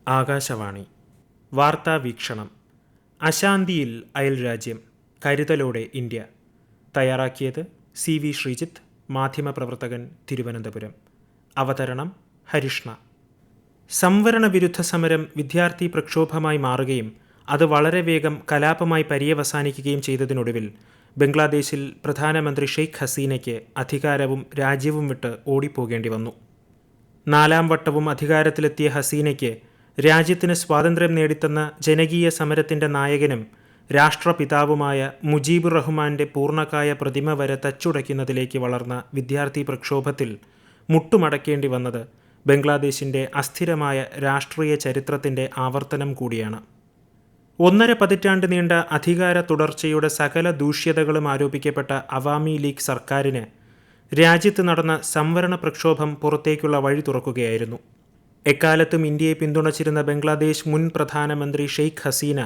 ആകാശവാണി വാർത്താ വീക്ഷണം. അശാന്തിയിൽ അയൽരാജ്യം, കരുതലോടെ ഇന്ത്യ. തയ്യാറാക്കിയത് CV ശ്രീജിത്ത്, മാധ്യമപ്രവർത്തകൻ, തിരുവനന്തപുരം. അവതരണം ഹരിഷ്ണ. സംവരണ വിരുദ്ധ സമരം വിദ്യാർത്ഥി പ്രക്ഷോഭമായി മാറുകയും അത് വളരെ വേഗം കലാപമായി പര്യവസാനിക്കുകയും ചെയ്തതിനൊടുവിൽ ബംഗ്ലാദേശിൽ പ്രധാനമന്ത്രി ഷെയ്ഖ് ഹസീനയ്ക്ക് അധികാരവും രാജ്യവും വിട്ട് ഓടിപ്പോകേണ്ടി വന്നു. 4ാം വട്ടവും അധികാരത്തിലെത്തിയ ഹസീനയ്ക്ക് രാജ്യത്തിന് സ്വാതന്ത്ര്യം നേടിത്തന്ന ജനകീയ സമരത്തിൻ്റെ നായകനും രാഷ്ട്രപിതാവുമായ മുജീബുർ റഹ്മാന്റെ പൂർണ്ണകായ പ്രതിമ വരെ തച്ചുടയ്ക്കുന്നതിലേക്ക് വളർന്ന വിദ്യാർത്ഥി പ്രക്ഷോഭത്തിൽ മുട്ടുമടക്കേണ്ടി വന്നത് ബംഗ്ലാദേശിൻ്റെ അസ്ഥിരമായ രാഷ്ട്രീയ ചരിത്രത്തിൻ്റെ ആവർത്തനം കൂടിയാണ്. 1.5 പതിറ്റാണ്ട് നീണ്ട അധികാര തുടർച്ചയുടെ സകല ദൂഷ്യതകളും ആരോപിക്കപ്പെട്ട അവാമി ലീഗ് സർക്കാരിന് രാജ്യത്ത് നടന്ന സംവരണ പ്രക്ഷോഭം പുറത്തേക്കുള്ള വഴി തുറക്കുകയായിരുന്നു. എക്കാലത്തും ഇന്ത്യയെ പിന്തുണച്ചിരുന്ന ബംഗ്ലാദേശ് മുൻ പ്രധാനമന്ത്രി ഷെയ്ഖ് ഹസീന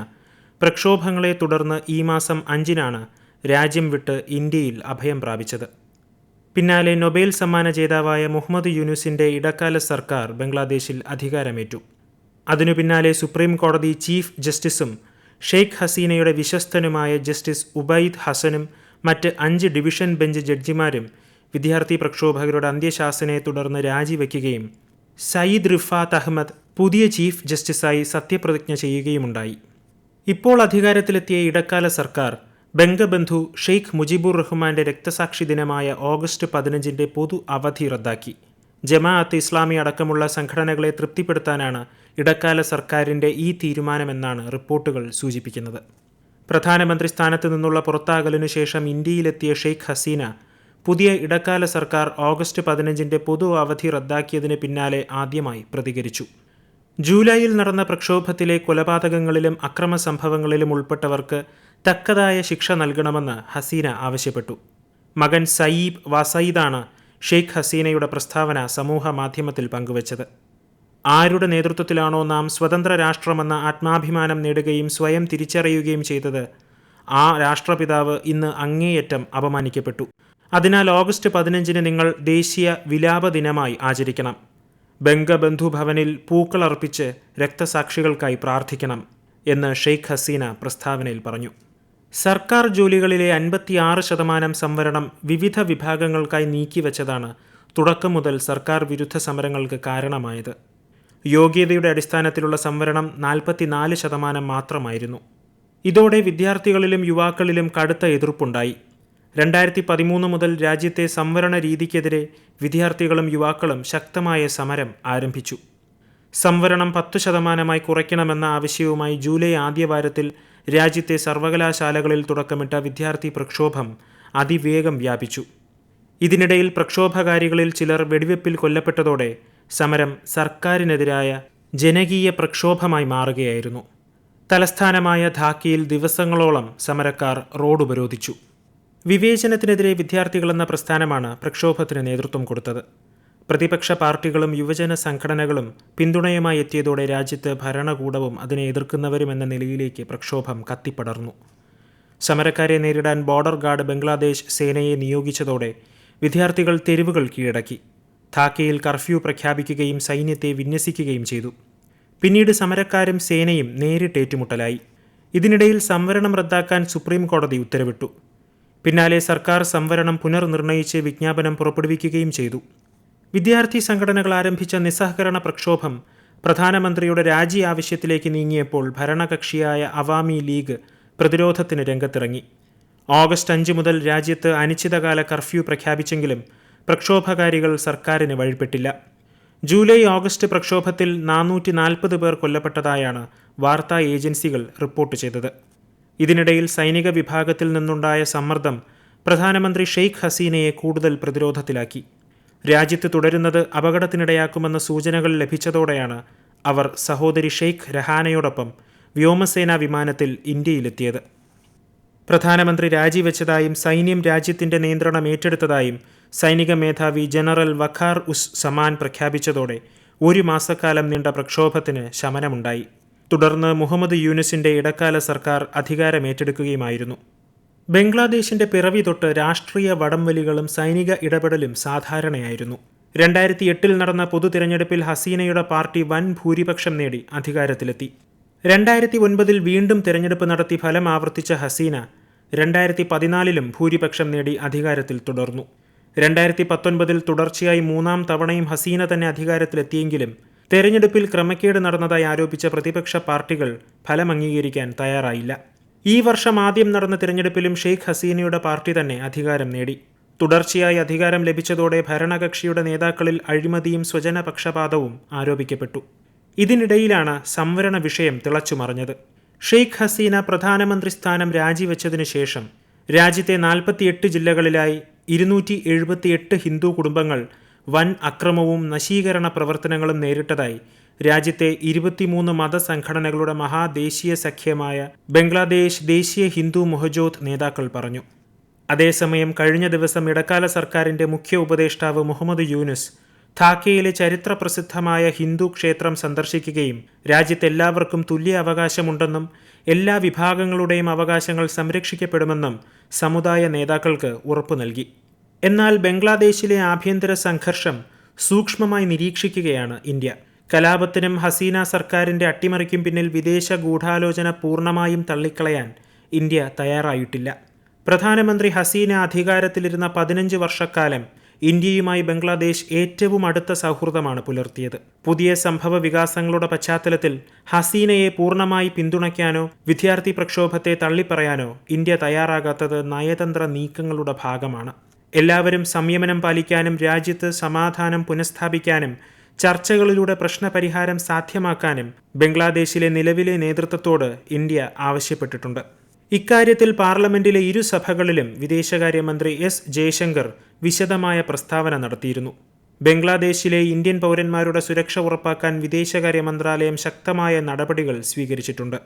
പ്രക്ഷോഭങ്ങളെ തുടർന്ന് ഈ മാസം 5-നാണ് രാജ്യം വിട്ട് ഇന്ത്യയിൽ അഭയം പ്രാപിച്ചത്. പിന്നാലെ നൊബേൽ സമ്മാന ജേതാവായ മുഹമ്മദ് യൂനുസിൻ്റെ ഇടക്കാല സർക്കാർ ബംഗ്ലാദേശിൽ അധികാരമേറ്റു. അതിനു പിന്നാലെ സുപ്രീം കോടതി ചീഫ് ജസ്റ്റിസും ഷെയ്ഖ് ഹസീനയുടെ വിശ്വസ്തനുമായ ജസ്റ്റിസ് ഉബൈദ് ഹസനും മറ്റ് 5 ഡിവിഷൻ ബെഞ്ച് ജഡ്ജിമാരും വിദ്യാർത്ഥി പ്രക്ഷോഭകരുടെ അന്ത്യശാസനയെ തുടർന്ന് രാജിവെക്കുകയും സയ്യിദ് റിഫാത്ത് അഹമ്മദ് പുതിയ ചീഫ് ജസ്റ്റിസായി സത്യപ്രതിജ്ഞ ചെയ്യുകയുമുണ്ടായി. ഇപ്പോൾ അധികാരത്തിലെത്തിയ ഇടക്കാല സർക്കാർ ബംഗബന്ധു ഷെയ്ഖ് മുജിബുർ റഹ്മാന്റെ രക്തസാക്ഷി ദിനമായ ഓഗസ്റ്റ് 15-ന്റെ പൊതു അവധി റദ്ദാക്കി. ജമാഅത്ത് ഇസ്ലാമി അടക്കമുള്ള സംഘടനകളെ തൃപ്തിപ്പെടുത്താനാണ് ഇടക്കാല സർക്കാരിൻ്റെ ഈ തീരുമാനമെന്നാണ് റിപ്പോർട്ടുകൾ സൂചിപ്പിക്കുന്നത്. പ്രധാനമന്ത്രി സ്ഥാനത്ത് നിന്നുള്ള പുറത്താകലിനു ശേഷം ഇന്ത്യയിലെത്തിയ ഷെയ്ഖ് ഹസീന പുതിയ ഇടക്കാല സർക്കാർ ഓഗസ്റ്റ് 15-ന്റെ പൊതു അവധി റദ്ദാക്കിയതിന് പിന്നാലെ ആദ്യമായി പ്രതികരിച്ചു. ജൂലൈയിൽ നടന്ന പ്രക്ഷോഭത്തിലെ കൊലപാതകങ്ങളിലും അക്രമ സംഭവങ്ങളിലും ഉൾപ്പെട്ടവർക്ക് തക്കതായ ശിക്ഷ നൽകണമെന്ന് ഹസീന ആവശ്യപ്പെട്ടു. മകൻ സയീബ് വസീദാണ് ഷെയ്ഖ് ഹസീനയുടെ പ്രസ്താവന സമൂഹ മാധ്യമത്തിൽ പങ്കുവച്ചത്. ആരുടെ നേതൃത്വത്തിലാണോ നാം സ്വതന്ത്ര രാഷ്ട്രമെന്ന ആത്മാഭിമാനം നേടുകയും സ്വയം തിരിച്ചറിയുകയും ചെയ്തത്, ആ രാഷ്ട്രപിതാവ് ഇന്ന് അങ്ങേയറ്റം അപമാനിക്കപ്പെട്ടു. അതിനാൽ ഓഗസ്റ്റ് 15-ന് നിങ്ങൾ ദേശീയ വിലാപ ദിനമായി ആചരിക്കണം. ബംഗബന്ധു ഭവനിൽ പൂക്കളർപ്പിച്ച് രക്തസാക്ഷികൾക്കായി പ്രാർത്ഥിക്കണം എന്ന് ഷെയ്ഖ് ഹസീന പ്രസ്താവനയിൽ പറഞ്ഞു. സർക്കാർ ജോലികളിലെ 56% സംവരണം വിവിധ വിഭാഗങ്ങൾക്കായി നീക്കിവെച്ചതാണ് തുടക്കം മുതൽ സർക്കാർ വിരുദ്ധ സമരങ്ങൾക്ക് കാരണമായത്. യോഗ്യതയുടെ അടിസ്ഥാനത്തിലുള്ള സംവരണം 44% മാത്രമായിരുന്നു. ഇതോടെ വിദ്യാർത്ഥികളിലും യുവാക്കളിലും കടുത്ത എതിർപ്പുണ്ടായി. 2013 മുതൽ രാജ്യത്തെ സംവരണ രീതിക്കെതിരെ വിദ്യാർത്ഥികളും യുവാക്കളും ശക്തമായ സമരം ആരംഭിച്ചു. സംവരണം 10% കുറയ്ക്കണമെന്ന ആവശ്യവുമായി ജൂലൈ ആദ്യവാരത്തിൽ രാജ്യത്തെ സർവകലാശാലകളിൽ തുടക്കമിട്ട വിദ്യാർത്ഥി പ്രക്ഷോഭം അതിവേഗം വ്യാപിച്ചു. ഇതിനിടയിൽ പ്രക്ഷോഭകാരികളിൽ ചിലർ വെടിവെപ്പിൽ കൊല്ലപ്പെട്ടതോടെ സമരം സർക്കാരിനെതിരായ ജനകീയ പ്രക്ഷോഭമായി മാറുകയായിരുന്നു. തലസ്ഥാനമായ ധാക്കയിൽ ദിവസങ്ങളോളം സമരക്കാർ റോഡ് ഉപരോധിച്ചു. വിവേചനത്തിനെതിരെ വിദ്യാർത്ഥികളെന്ന പ്രസ്ഥാനമാണ് പ്രക്ഷോഭത്തിന് നേതൃത്വം കൊടുത്തത്. പ്രതിപക്ഷ പാർട്ടികളും യുവജന സംഘടനകളും പിന്തുണയുമായി എത്തിയതോടെ രാജ്യത്ത് ഭരണകൂടവും അതിനെ എതിർക്കുന്നവരും എന്ന നിലയിലേക്ക് പ്രക്ഷോഭം കത്തിപ്പടർന്നു. സമരക്കാരെ നേരിടാൻ ബോർഡർ ഗാർഡ് ബംഗ്ലാദേശ് സേനയെ നിയോഗിച്ചതോടെ വിദ്യാർത്ഥികൾ തെരുവുകൾ കീഴടക്കി. ധാക്കയിൽ കർഫ്യൂ പ്രഖ്യാപിക്കുകയും സൈന്യത്തെ വിന്യസിക്കുകയും ചെയ്തു. പിന്നീട് സമരക്കാരും സേനയും നേരിട്ടേറ്റുമുട്ടലായി. ഇതിനിടയിൽ സംവരണം റദ്ദാക്കാൻ സുപ്രീം കോടതി ഉത്തരവിട്ടു. പിന്നാലെ സർക്കാർ സംവരണം പുനർനിർണയിച്ച് വിജ്ഞാപനം പുറപ്പെടുവിക്കുകയും ചെയ്തു. വിദ്യാർത്ഥി സംഘടനകൾ ആരംഭിച്ച നിസ്സഹകരണ പ്രക്ഷോഭം പ്രധാനമന്ത്രിയുടെ രാജി ആവശ്യത്തിലേക്ക് നീങ്ങിയപ്പോൾ ഭരണകക്ഷിയായ അവാമി ലീഗ് പ്രതിരോധത്തിന് രംഗത്തിറങ്ങി. ഓഗസ്റ്റ് 5 മുതൽ രാജ്യത്ത് അനിശ്ചിതകാല കർഫ്യൂ പ്രഖ്യാപിച്ചെങ്കിലും പ്രക്ഷോഭകാരികൾ സർക്കാരിന് വഴിപ്പെട്ടില്ല. ജൂലൈ ഓഗസ്റ്റ് പ്രക്ഷോഭത്തിൽ 440 പേർ കൊല്ലപ്പെട്ടതായാണ് വാർത്താ ഏജൻസികൾ റിപ്പോർട്ട് ചെയ്തത്. ഇതിനിടയിൽ സൈനിക വിഭാഗത്തിൽ നിന്നുണ്ടായ സമ്മർദ്ദം പ്രധാനമന്ത്രി ഷെയ്ഖ് ഹസീനയെ കൂടുതൽ പ്രതിരോധത്തിലാക്കി. രാജ്യത്ത് തുടരുന്നത് അപകടത്തിനിടയാക്കുമെന്ന സൂചനകൾ ലഭിച്ചതോടെയാണ് അവർ സഹോദരി ഷെയ്ഖ് രഹാനയോടൊപ്പം വ്യോമസേനാ വിമാനത്തിൽ ഇന്ത്യയിലെത്തിയത്. പ്രധാനമന്ത്രി രാജിവെച്ചതായും സൈന്യം രാജ്യത്തിൻ്റെ നിയന്ത്രണം ഏറ്റെടുത്തതായും സൈനിക മേധാവി ജനറൽ വഖാർ ഉസ് സമാൻ പ്രഖ്യാപിച്ചതോടെ 1 മാസക്കാലം നീണ്ട പ്രക്ഷോഭത്തിന് ശമനമുണ്ടായി. തുടർന്ന് മുഹമ്മദ് യൂനുസിൻ്റെ ഇടക്കാല സർക്കാർ അധികാരമേറ്റെടുക്കുകയുമായിരുന്നു. ബംഗ്ലാദേശിൻ്റെ പിറവി തൊട്ട് രാഷ്ട്രീയ വടംവലികളും സൈനിക ഇടപെടലും സാധാരണയായിരുന്നു. 2008 നടന്ന പൊതു തിരഞ്ഞെടുപ്പിൽ ഹസീനയുടെ പാർട്ടി വൻ ഭൂരിപക്ഷം നേടി അധികാരത്തിലെത്തി. 2009 വീണ്ടും തിരഞ്ഞെടുപ്പ് നടത്തി ഫലം ആവർത്തിച്ച ഹസീന 2014 ഭൂരിപക്ഷം നേടി അധികാരത്തിൽ തുടർന്നു. 2019 തുടർച്ചയായി 3-ാം തവണയും ഹസീന തന്നെ അധികാരത്തിലെത്തിയെങ്കിലും തെരഞ്ഞെടുപ്പിൽ ക്രമക്കേട് നടന്നതായി ആരോപിച്ച പ്രതിപക്ഷ പാർട്ടികൾ ഫലം അംഗീകരിക്കാൻ തയ്യാറായില്ല. ഈ വർഷം ആദ്യം നടന്ന തിരഞ്ഞെടുപ്പിലും ഷെയ്ഖ് ഹസീനയുടെ പാർട്ടി തന്നെ അധികാരം നേടി. തുടർച്ചയായി അധികാരം ലഭിച്ചതോടെ ഭരണകക്ഷിയുടെ നേതാക്കളിൽ അഴിമതിയും സ്വജനപക്ഷപാതവും ആരോപിക്കപ്പെട്ടു. ഇതിനിടയിലാണ് സംവരണ വിഷയം തിളച്ചുമറിഞ്ഞത്. ഷെയ്ഖ് ഹസീന പ്രധാനമന്ത്രി സ്ഥാനം രാജിവെച്ചതിനു ശേഷം രാജ്യത്തെ 48 ജില്ലകളിലായി 278 ഹിന്ദു കുടുംബങ്ങൾ വൻ അക്രമവും നശീകരണ പ്രവർത്തനങ്ങളും നേരിട്ടതായി രാജ്യത്തെ 23 മതസംഘടനകളുടെ മഹാദേശീയ സഖ്യമായ ബംഗ്ലാദേശ് ദേശീയ ഹിന്ദു മൊഹജോത്ത് നേതാക്കൾ പറഞ്ഞു. അതേസമയം കഴിഞ്ഞ ദിവസം ഇടക്കാല സർക്കാരിന്റെ മുഖ്യ ഉപദേഷ്ടാവ് മുഹമ്മദ് യൂനുസ് ധാക്കയിലെ ചരിത്രപ്രസിദ്ധമായ ഹിന്ദു ക്ഷേത്രം സന്ദർശിക്കുകയും രാജ്യത്തെല്ലാവർക്കും തുല്യ അവകാശമുണ്ടെന്നും എല്ലാ വിഭാഗങ്ങളുടെയും അവകാശങ്ങൾ സംരക്ഷിക്കപ്പെടുമെന്നും സമുദായ നേതാക്കൾക്ക് ഉറപ്പു നൽകി. എന്നാൽ ബംഗ്ലാദേശിലെ ആഭ്യന്തര സംഘർഷം സൂക്ഷ്മമായി നിരീക്ഷിക്കുകയാണ് ഇന്ത്യ. കലാപത്തിനും ഹസീന സർക്കാരിന്റെ അട്ടിമറിക്കും പിന്നിൽ വിദേശ ഗൂഢാലോചന പൂർണ്ണമായും തള്ളിക്കളയാൻ ഇന്ത്യ തയ്യാറായിട്ടില്ല. പ്രധാനമന്ത്രി ഹസീന അധികാരത്തിലിരുന്ന 15 വർഷക്കാലം ഇന്ത്യയുമായി ബംഗ്ലാദേശ് ഏറ്റവും അടുത്ത സൗഹൃദമാണ് പുലർത്തിയത്. പുതിയ സംഭവ വികാസങ്ങളുടെ പശ്ചാത്തലത്തിൽ ഹസീനയെ പൂർണ്ണമായി പിന്തുണയ്ക്കാനോ വിദ്യാർത്ഥി പ്രക്ഷോഭത്തെ തള്ളിപ്പറയാനോ ഇന്ത്യ തയ്യാറാകാത്തത് നയതന്ത്ര നീക്കങ്ങളുടെ ഭാഗമാണ്. എല്ലാവരും സംയമനം പാലിക്കാനും രാജ്യത്ത് സമാധാനം പുനഃസ്ഥാപിക്കാനും ചർച്ചകളിലൂടെ പ്രശ്നപരിഹാരം സാധ്യമാക്കാനും ബംഗ്ലാദേശിലെ നിലവിലെ നേതൃത്വത്തോട് ഇന്ത്യ ആവശ്യപ്പെട്ടിട്ടുണ്ട്. ഇക്കാര്യത്തിൽ പാർലമെന്റിലെ ഇരുസഭകളിലും വിദേശകാര്യമന്ത്രി എസ് ജയശങ്കർ വിശദമായ പ്രസ്താവന നടത്തിയിരുന്നു. ബംഗ്ലാദേശിലെ ഇന്ത്യൻ പൗരന്മാരുടെ സുരക്ഷ ഉറപ്പാക്കാൻ വിദേശകാര്യ മന്ത്രാലയം ശക്തമായ നടപടികൾ സ്വീകരിച്ചിട്ടുണ്ട്.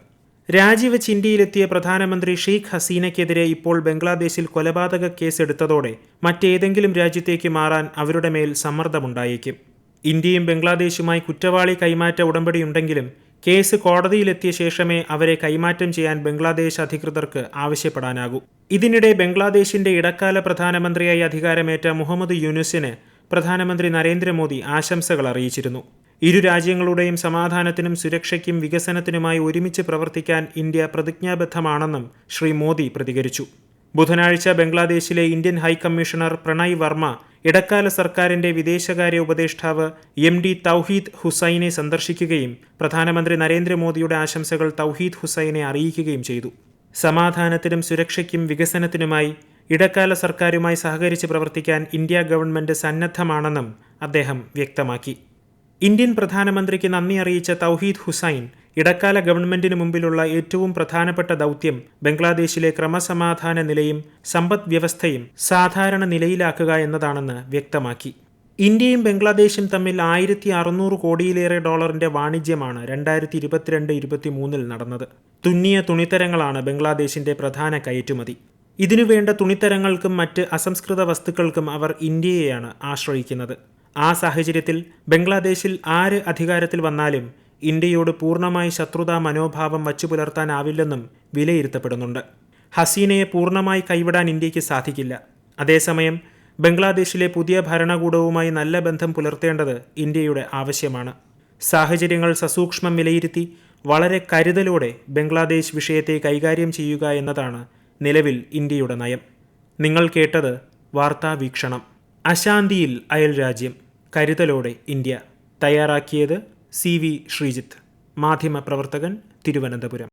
രാജിവെച്ച് ഇന്ത്യയിലെത്തിയ പ്രധാനമന്ത്രി ഷെയ്ഖ് ഹസീനയ്ക്കെതിരെ ഇപ്പോൾ ബംഗ്ലാദേശിൽ കൊലപാതക കേസെടുത്തതോടെ മറ്റേതെങ്കിലും രാജ്യത്തേക്ക് മാറാൻ അവരുടെ മേൽ സമ്മർദ്ദമുണ്ടായേക്കും. ഇന്ത്യയും ബംഗ്ലാദേശുമായി കുറ്റവാളി കൈമാറ്റ ഉടമ്പടിയുണ്ടെങ്കിലും കേസ് കോടതിയിലെത്തിയ ശേഷമേ അവരെ കൈമാറ്റം ചെയ്യാൻ ബംഗ്ലാദേശ് അധികൃതർക്ക് ആവശ്യപ്പെടാനാകൂ. ഇതിനിടെ ബംഗ്ലാദേശിന്റെ ഇടക്കാല പ്രധാനമന്ത്രിയായി അധികാരമേറ്റ മുഹമ്മദ് യൂനുസിന് പ്രധാനമന്ത്രി നരേന്ദ്രമോദി ആശംസകൾ അറിയിച്ചിരുന്നു. ഇരു രാജ്യങ്ങളുടെയും സമാധാനത്തിനും സുരക്ഷയ്ക്കും വികസനത്തിനുമായി ഒരുമിച്ച് പ്രവർത്തിക്കാൻ ഇന്ത്യ പ്രതിജ്ഞാബദ്ധമാണെന്നും ശ്രീ മോദി പ്രതികരിച്ചു. ബുധനാഴ്ച ബംഗ്ലാദേശിലെ ഇന്ത്യൻ ഹൈക്കമ്മീഷണർ പ്രണയ് വർമ്മ ഇടക്കാല സർക്കാരിന്റെ വിദേശകാര്യ ഉപദേഷ്ടാവ് MD തൗഹീദ് ഹുസൈനെ സന്ദർശിക്കുകയും പ്രധാനമന്ത്രി നരേന്ദ്രമോദിയുടെ ആശംസകൾ തൗഹീദ് ഹുസൈനെ അറിയിക്കുകയും ചെയ്തു. സമാധാനത്തിനും സുരക്ഷയ്ക്കും വികസനത്തിനുമായി ഇടക്കാല സർക്കാരുമായി സഹകരിച്ച് പ്രവർത്തിക്കാൻ ഇന്ത്യ ഗവൺമെന്റ് സന്നദ്ധമാണെന്നും അദ്ദേഹം വ്യക്തമാക്കി. ഇന്ത്യൻ പ്രധാനമന്ത്രിക്ക് നന്ദി അറിയിച്ച തൗഹീദ് ഹുസൈൻ ഇടക്കാല ഗവൺമെന്റിന് മുമ്പിലുള്ള ഏറ്റവും പ്രധാനപ്പെട്ട ദൗത്യം ബംഗ്ലാദേശിലെ ക്രമസമാധാന നിലയും സമ്പദ് വ്യവസ്ഥയും സാധാരണ നിലയിലാക്കുക എന്നതാണെന്ന് വ്യക്തമാക്കി. ഇന്ത്യയും ബംഗ്ലാദേശും തമ്മിൽ 1600 കോടിയിലേറെ ഡോളറിന്റെ വാണിജ്യമാണ് 2022-23 നടന്നത്. തുന്നിയ തുണിത്തരങ്ങളാണ് ബംഗ്ലാദേശിന്റെ പ്രധാന കയറ്റുമതി. ഇതിനുവേണ്ട തുണിത്തരങ്ങൾക്കും മറ്റ് അസംസ്കൃത വസ്തുക്കൾക്കും അവർ ഇന്ത്യയെയാണ് ആശ്രയിക്കുന്നത്. ആ സാഹചര്യത്തിൽ ബംഗ്ലാദേശിൽ ആര് അധികാരത്തിൽ വന്നാലും ഇന്ത്യയോട് പൂർണ്ണമായി ശത്രുതാ മനോഭാവം വച്ചുപുലർത്താനാവില്ലെന്നും വിലയിരുത്തപ്പെടുന്നുണ്ട്. ഹസീനയെ പൂർണ്ണമായി കൈവിടാൻ ഇന്ത്യക്ക് സാധിക്കില്ല. അതേസമയം ബംഗ്ലാദേശിലെ പുതിയ ഭരണകൂടവുമായി നല്ല ബന്ധം പുലർത്തേണ്ടത് ഇന്ത്യയുടെ ആവശ്യമാണ്. സാഹചര്യങ്ങൾ സസൂക്ഷ്മം വിലയിരുത്തി വളരെ കരുതലോടെ ബംഗ്ലാദേശ് വിഷയത്തെ കൈകാര്യം ചെയ്യുക എന്നതാണ് നിലവിൽ ഇന്ത്യയുടെ നയം. നിങ്ങൾ കേട്ടത് വാർത്താ വീക്ഷണം. അശാന്തിയിൽ അയൽരാജ്യം, കരുതലോടെ ഇന്ത്യ. തയ്യാറാക്കിയത് CV ശ്രീജിത്ത്, മാധ്യമപ്രവർത്തകൻ, തിരുവനന്തപുരം.